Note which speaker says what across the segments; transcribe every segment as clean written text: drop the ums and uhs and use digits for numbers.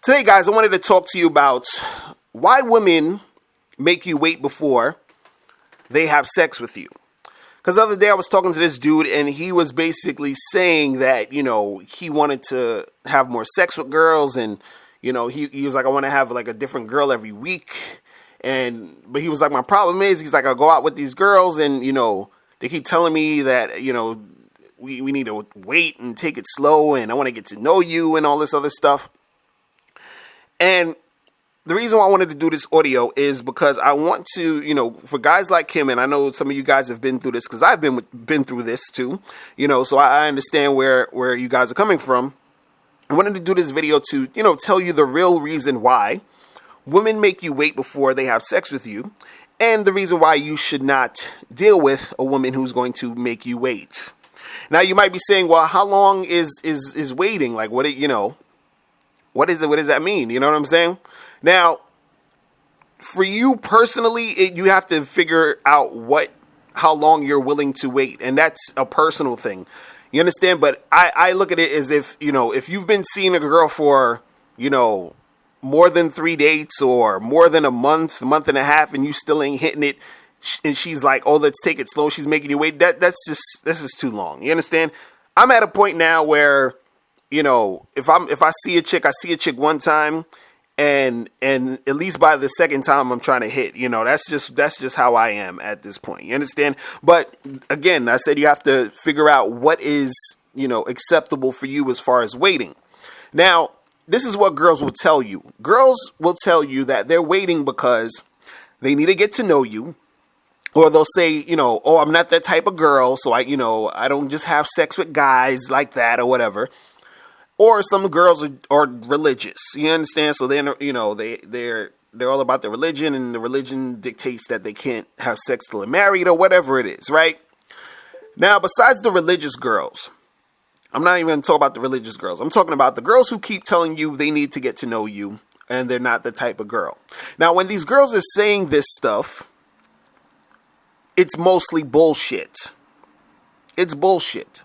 Speaker 1: Today, guys, I wanted to talk to you about why women make you wait before they have sex with you. Because the other day I was talking to this dude and he was basically saying that, he wanted to have more sex with girls and, he was like, I want to have like a different girl every week. But he was like, my problem is, he's like, I go out with these girls and, they keep telling me that, we need to wait and take it slow and I want to get to know you and all this other stuff. And the reason why I wanted to do this audio is because I want to, for guys like him, and I know some of you guys have been through this because I've been through this too, so I understand where you guys are coming from. I wanted to do this video to, tell you the real reason why women make you wait before they have sex with you, and the reason why you should not deal with a woman who's going to make you wait. Now, you might be saying, well, how long is waiting? Like, what does that mean? You know what I'm saying? Now, for you personally, you have to figure out how long you're willing to wait. And that's a personal thing. You understand? But I look at it as if you've been seeing a girl for, more than 3 dates or more than a month and a half, and you still ain't hitting it. And she's like, oh, let's take it slow. She's making you wait. This is too long. You understand? I'm at a point now where, if I see a chick one time, and at least by the second time I'm trying to hit, that's just how I am at this point. You understand? But again, I said you have to figure out what is, acceptable for you as far as waiting. Now, this is what girls will tell you. Girls will tell you that they're waiting because they need to get to know you. Or they'll say, oh, I'm not that type of girl, so I don't just have sex with guys like that or whatever. Or some girls are religious, you understand? So they're all about their religion, and the religion dictates that they can't have sex till they're married or whatever it is, right? Now, besides the religious girls, I'm not even going to talk about the religious girls. I'm talking about the girls who keep telling you they need to get to know you, and they're not the type of girl. Now, when these girls are saying this stuff, it's mostly bullshit. It's bullshit.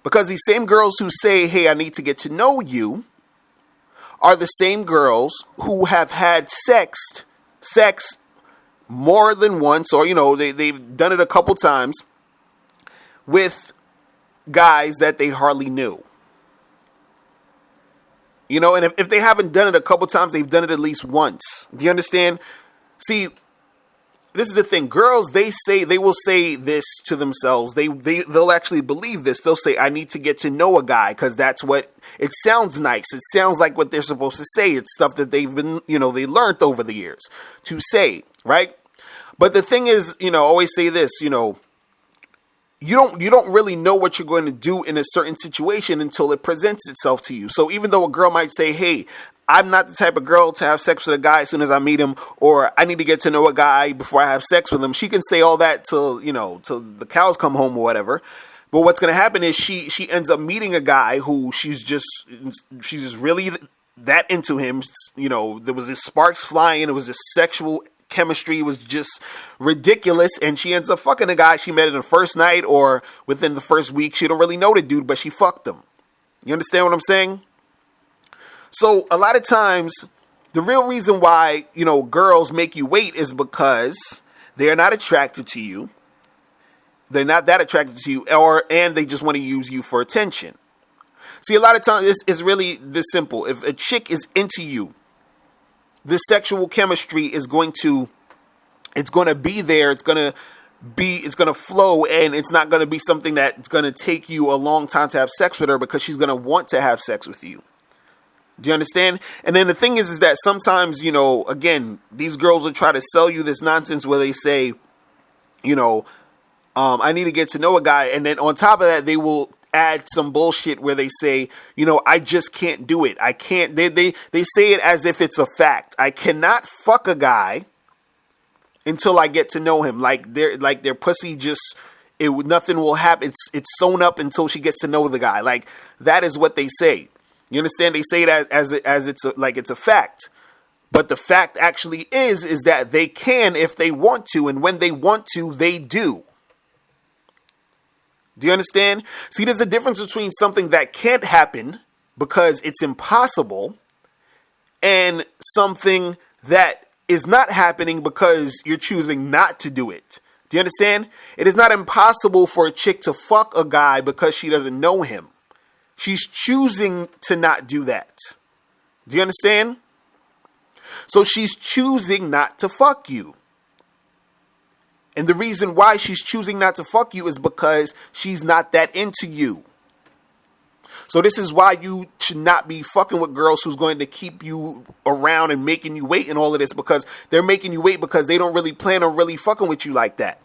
Speaker 1: Because these same girls who say, hey, I need to get to know you, are the same girls who have had sex more than once, or, they've done it a couple times with guys that they hardly knew. And if they haven't done it a couple times, they've done it at least once. Do you understand? See, this is the thing. Girls, they will say this to themselves. They'll actually believe this. They'll say, I need to get to know a guy because that's what it sounds nice. It sounds like what they're supposed to say. It's stuff that they've been, they learned over the years to say, right? But the thing is, I always say this, you don't really know what you're going to do in a certain situation until it presents itself to you. So even though a girl might say, hey, I'm not the type of girl to have sex with a guy as soon as I meet him, or I need to get to know a guy before I have sex with him. She can say all that till the cows come home or whatever. But what's going to happen is she ends up meeting a guy who she's just really that into him. There was this sparks flying. It was this sexual chemistry was just ridiculous. And she ends up fucking a guy she met in the first night or within the first week. She don't really know the dude, but she fucked him. You understand what I'm saying? So a lot of times, the real reason why, girls make you wait is because they're not attracted to you. They're not that attracted to you, and they just want to use you for attention. See, a lot of times, it's really this simple. If a chick is into you, the sexual chemistry is going to be there. It's going to flow, and it's not going to be something that's going to take you a long time to have sex with her because she's going to want to have sex with you. Do you understand? And then the thing is that sometimes, again, these girls will try to sell you this nonsense where they say, I need to get to know a guy. And then on top of that, they will add some bullshit where they say, I just can't do it. I can't. They say it as if it's a fact. I cannot fuck a guy until I get to know him. Like their pussy just, nothing will happen. It's sewn up until she gets to know the guy. Like that is what they say. You understand? They say that as it's a fact. But the fact actually is that they can if they want to. And when they want to, they do. Do you understand? See, there's a difference between something that can't happen because it's impossible and something that is not happening because you're choosing not to do it. Do you understand? It is not impossible for a chick to fuck a guy because she doesn't know him. She's choosing to not do that. Do you understand? So she's choosing not to fuck you. And the reason why she's choosing not to fuck you is because she's not that into you. So this is why you should not be fucking with girls who's going to keep you around and making you wait and all of this, because they're making you wait because they don't really plan on really fucking with you like that.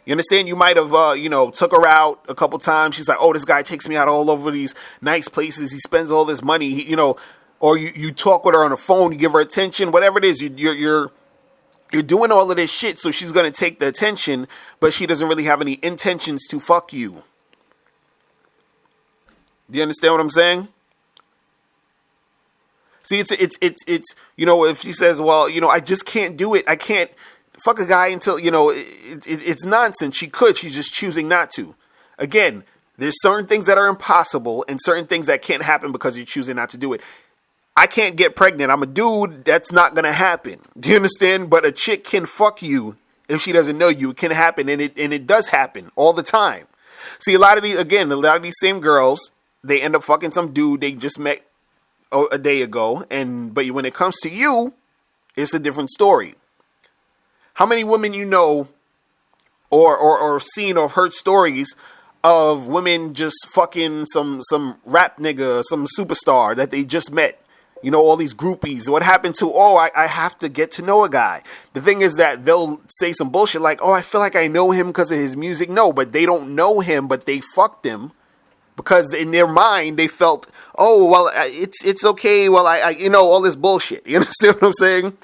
Speaker 1: You understand? You might have, took her out a couple times. She's like, oh, this guy takes me out all over these nice places. He spends all this money, or you talk with her on the phone, you give her attention, whatever it is, you're doing all of this shit. So she's going to take the attention, but she doesn't really have any intentions to fuck you. Do you understand what I'm saying? See, it's if she says, well, I just can't do it. I can't fuck a guy until, it's nonsense. She's just choosing not to. Again, there's certain things that are impossible and certain things that can't happen because you're choosing not to do it. I can't get pregnant. I'm a dude. That's not going to happen. Do you understand? But a chick can fuck you if she doesn't know you. It can happen, and it does happen all the time. See, a lot of these same girls, they end up fucking some dude they just met a day ago, but when it comes to you, it's a different story. How many women or seen or heard stories of women just fucking some rap nigga, some superstar that they just met? All these groupies. What happened to, I have to get to know a guy. The thing is that they'll say some bullshit like, I feel like I know him because of his music. No, but they don't know him, but they fucked him. Because in their mind, they felt, it's okay. Well, I all this bullshit. You understand what I'm saying?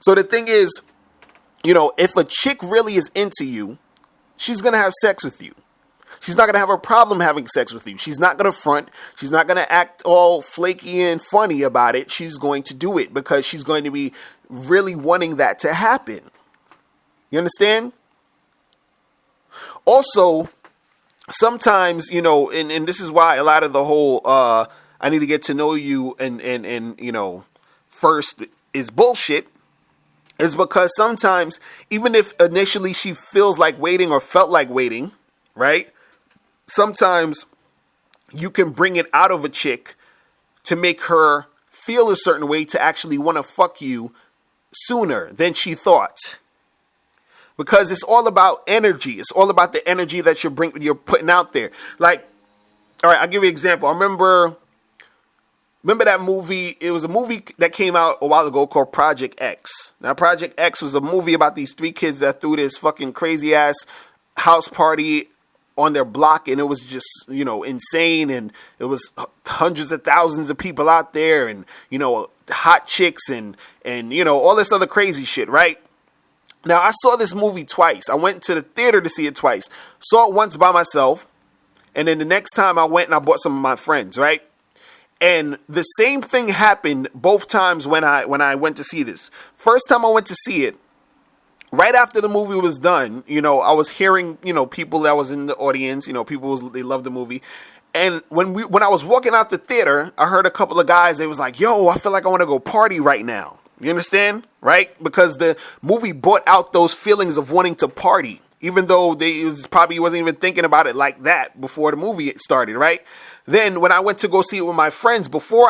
Speaker 1: So the thing is, if a chick really is into you, she's going to have sex with you. She's not going to have a problem having sex with you. She's not going to front. She's not going to act all flaky and funny about it. She's going to do it because she's going to be really wanting that to happen. You understand? Also, sometimes, and this is why a lot of the whole, I need to get to know you and first is bullshit, is because sometimes, even if initially she feels like waiting or felt like waiting, right? Sometimes you can bring it out of a chick to make her feel a certain way to actually want to fuck you sooner than she thought. Because it's all about energy. It's all about the energy that you're putting out there. Like, all right, I'll give you an example. I remember that movie. It was a movie that came out a while ago called Project X. Now, Project X was a movie about these three kids that threw this fucking crazy ass house party on their block, and it was just, insane, and it was hundreds of thousands of people out there, and, hot chicks, and all this other crazy shit, right? Now, I saw this movie twice. I went to the theater to see it twice. Saw it once by myself, and then the next time I went and I brought some of my friends, right? And the same thing happened both times when I went to see this. First time I went to see it, right after the movie was done, I was hearing, people that was in the audience, they loved the movie. And when I was walking out the theater, I heard a couple of guys, they was like, yo, I feel like I want to go party right now. You understand? Right? Because the movie brought out those feelings of wanting to party, even though probably wasn't even thinking about it like that before the movie started, right? Then when I went to go see it with my friends, before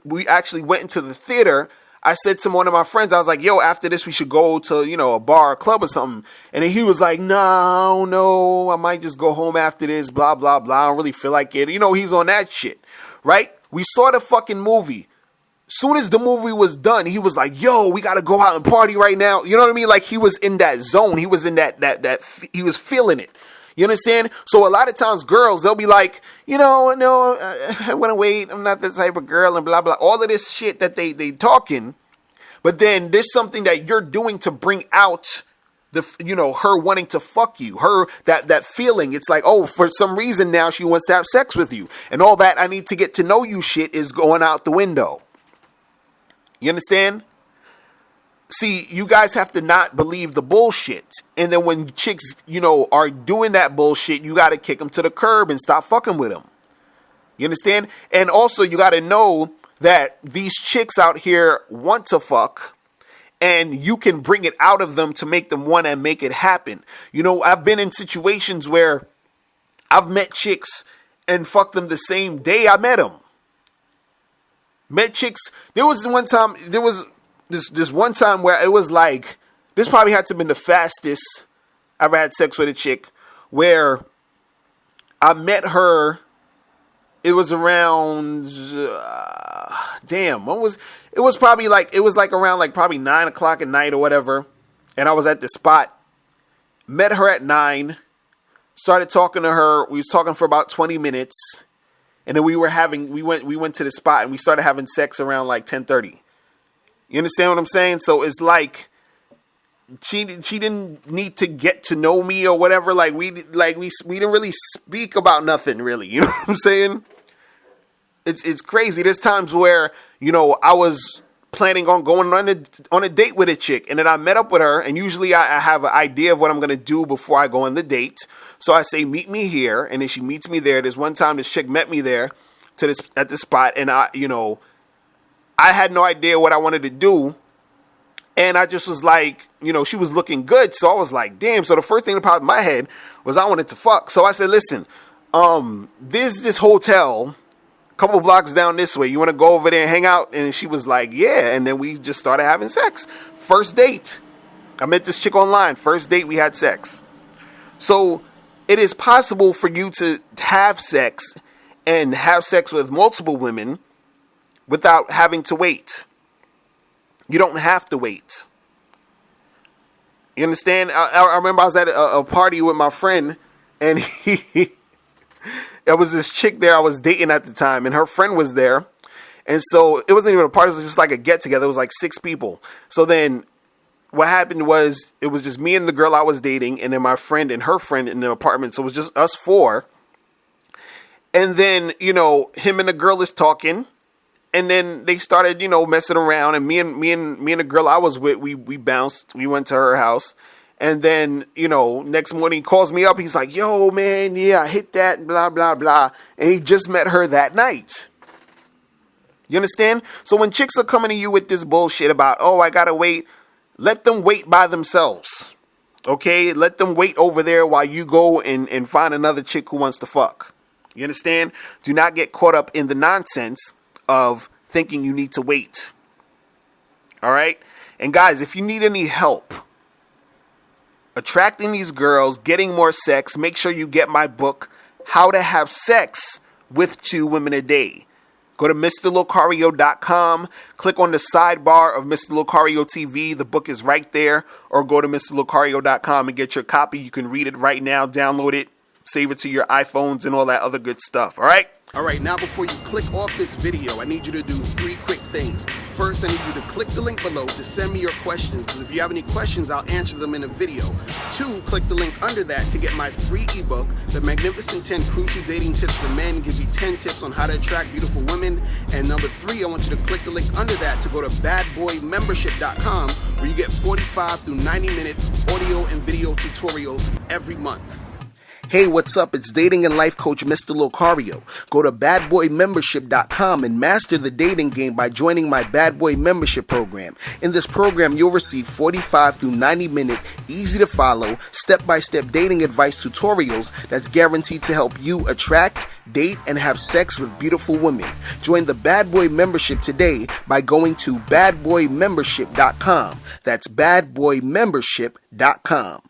Speaker 1: we actually went into the theater, I said to one of my friends, I was like, yo, after this, we should go to, a bar or club or something. And then he was like, no, I might just go home after this, blah, blah, blah. I don't really feel like it. He's on that shit, right? We saw the fucking movie. Soon as the movie was done, he was like, yo, we got to go out and party right now. You know what I mean? Like, he was in that zone. He was in that he was feeling it. You understand? So a lot of times girls, they'll be like, no, I want to wait. I'm not that type of girl and blah, blah. All of this shit that they talking. But then there's something that you're doing to bring out her wanting to fuck you, that feeling. It's like, oh, for some reason now she wants to have sex with you. And all that I need to get to know you shit is going out the window. You understand? See, you guys have to not believe the bullshit. And then when chicks, are doing that bullshit, you got to kick them to the curb and stop fucking with them. You understand? And also, you got to know that these chicks out here want to fuck, and you can bring it out of them to make them want to make it happen. You know, I've been in situations where I've met chicks and fucked them the same day I met them. Met chicks. There was this one time where it was like, this probably had to have been the fastest I ever had sex with a chick, where I met her. It was around, it was around like probably 9 o'clock at night or whatever. And I was at the spot, met her at 9, started talking to her. We was talking for about 20 minutes. And then we went to the spot and we started having sex around like 10:30. You understand what I'm saying? So it's like, she didn't need to get to know me or whatever. Like we didn't really speak about nothing really. You know what I'm saying? It's crazy. There's times where, you know, I was planning on going on a date with a chick, and then I met up with her, and usually I have an idea of what I'm gonna do before I go on the date. So I say, meet me here, and then she meets me there. There's one time this chick met me there at this spot, and I had no idea what I wanted to do. And I just was like, you know, she was looking good. So I was like, damn. So the first thing that popped in my head was I wanted to fuck. So I said, listen, there's this hotel a couple blocks down this way. You want to go over there and hang out? And she was like, yeah. And then we just started having sex. First date. I met this chick online. First date, we had sex. So it is possible for you to have sex and have sex with multiple women without having to wait. You don't have to wait. You understand? I remember I was at a party with my friend, and there was this chick there I was dating at the time, and her friend was there. And so it wasn't even a party, it was just like a get together. It was like 6 people. So then what happened was, it was just me and the girl I was dating, and then my friend and her friend in the apartment. So it was just us 4. And then, you know, him and the girl is talking. And then they started, you know, messing around, and me and the girl I was with, we bounced. We went to her house, and then, you know, next morning he calls me up. He's like, "Yo, man, yeah, I hit that, blah blah blah," and he just met her that night. You understand? So when chicks are coming to you with this bullshit about, oh, I gotta wait, let them wait by themselves. Okay, let them wait over there while you go and find another chick who wants to fuck. You understand? Do not get caught up in the nonsense of thinking you need to wait. All right? And guys, if you need any help attracting these girls, getting more sex, make sure you get my book, How to Have Sex with 2 Women a Day. Go to MrLocario.com, click on the sidebar of Mr. Locario TV. The book is right there. Or go to MrLocario.com and get your copy. You can read it right now, download it, save it to your iPhones and all that other good stuff. All right? All right, now before you click off this video, I need you to do 3 quick things. First, I need you to click the link below to send me your questions, because if you have any questions, I'll answer them in a video. 2, click the link under that to get my free ebook, The Magnificent 10 Crucial Dating Tips for Men. Gives you 10 tips on how to attract beautiful women. And number 3, I want you to click the link under that to go to badboymembership.com, where you get 45 through 90-minute audio and video tutorials every month. Hey, what's up? It's dating and life coach Mr. Locario. Go to badboymembership.com and master the dating game by joining my Bad Boy Membership program. In this program, you'll receive 45 through 90-minute, easy-to-follow, step-by-step dating advice tutorials that's guaranteed to help you attract, date, and have sex with beautiful women. Join the Bad Boy Membership today by going to badboymembership.com. That's badboymembership.com.